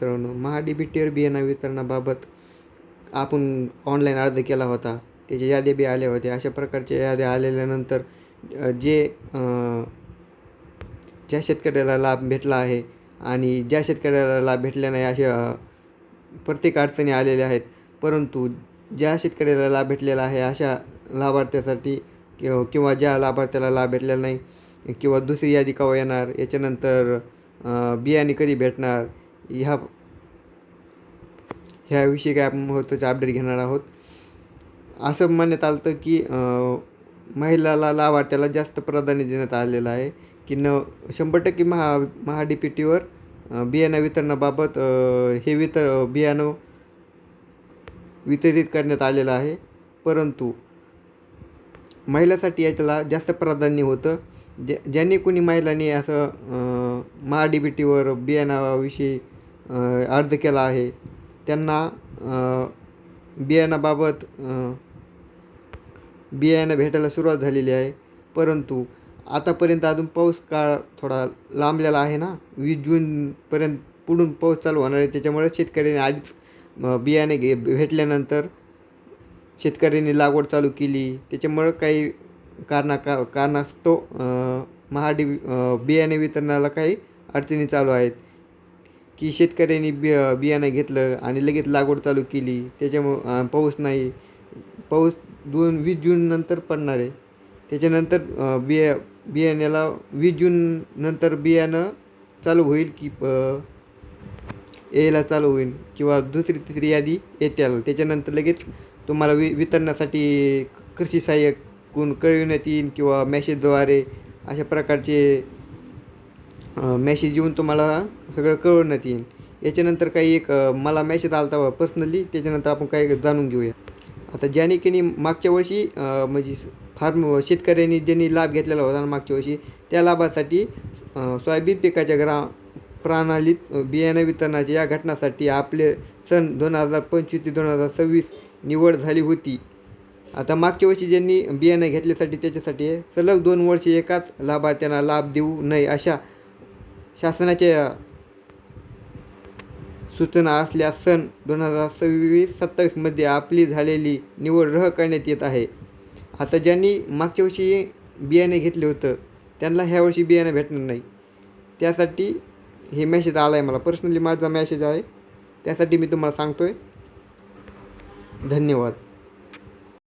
मित्रांनो, महा-डी-बी-टीवर बियाणं वितरणाबाबत आपण ऑनलाईन अर्ज केला होता. त्याच्या याद्या बी आल्या होत्या. अशा प्रकारच्या याद्या आलेल्यानंतर जे ज्या शेतकऱ्याला लाभ भेटला आहे आणि ज्या शेतकऱ्याला लाभ भेटला नाही अशा प्रत्येक अडचणी आलेल्या आहेत. परंतु ज्या शेतकऱ्याला लाभ भेटलेला आहे अशा लाभार्थ्यासाठी किंवा ज्या लाभार्थ्याला लाभ भेटलेला नाही किंवा दुसरी यादी केव्हा येणार, याच्यानंतर बियाणे कधी भेटणार, ह्याविषयी काय आपण महत्त्वाचे अपडेट घेणार आहोत. असं म्हणण्यात आलं होतं की महिलाला लाभार्थ्याला जास्त प्राधान्य देण्यात आलेलं आहे की 100% महा-डी-बी-टीवर बियाणं वितरणाबाबत बियाणं वितरित करण्यात आलेलं आहे. परंतु महिलांसाठी याच्याला जास्त प्राधान्य होतं. ज्यांनी कोणी महिलांनी असं महा-डी-बी-टीवर बियाणाविषयी अर्ज केला आहे त्यांना बियाणाबाबत बियाणं भेटायला सुरुवात झालेली आहे. परंतु आतापर्यंत अजून पाऊस काळ थोडा लांबलेला आहे ना, 20 जूनपर्यंत पुढून पाऊस चालू होणार आहे. त्याच्यामुळे शेतकऱ्यांनी आधीच बियाणे भेटल्यानंतर शेतकऱ्यांनी लागवड चालू केली. त्याच्यामुळं काही कारणास्तव बियाणे वितरणाला काही अडचणी चालू आहेत की शेतकऱ्यांनी बियाणं घेतलं आणि लगेच लागवड चालू केली. त्याच्यामुळं पाऊस नाही. पाऊस 20 जूननंतर पडणार आहे. त्याच्यानंतर बियाण्याला 20 जूननंतर बियाणं चालू होईल की यायला चालू होईल किंवा दुसरी तिसरी यादी येतील. त्याच्यानंतर लगेच तुम्हाला वितरणासाठी कृषी सहाय्यककडून कळविण्यात येईल किंवा मेसेजद्वारे अशा प्रकारचे मेसेज येऊन तुम्हाला सगळं कळवण्यात येईल. याच्यानंतर काही एक मला मेसेज आला होता पर्सनली, त्याच्यानंतर आपण काही जाणून घेऊया. आता ज्याने की मागच्या वर्षी म्हणजे शेतकऱ्यांनी ज्यांनी लाभ घेतलेला होता मागच्या वर्षी, त्या लाभासाठी सोयाबीन पिकाच्या प्रणालीत बियाणं वितरणाच्या या घटनासाठी आपले सन 2025 ते 2026 निवड झाली होती. आता मागच्या वर्षी ज्यांनी बियाणं घेतल्यासाठी त्याच्यासाठी सलग 2 वर्षे एकाच लाभार्थ्यांना लाभ देऊ नये अशा शासनाच्या सूचना असल्यास सन 2026-27 मध्ये आपली झालेली निवड रद्द करण्यात येत आहे. आता ज्यांनी मागच्या वर्षी बियाणे घेतले होतं त्यांना ह्या वर्षी बियाणं भेटणार नाही. त्यासाठी हे मेसेज आला आहे मला पर्सनली, माझा मेसेज आहे. त्यासाठी मी तुम्हाला सांगतो आहे. धन्यवाद.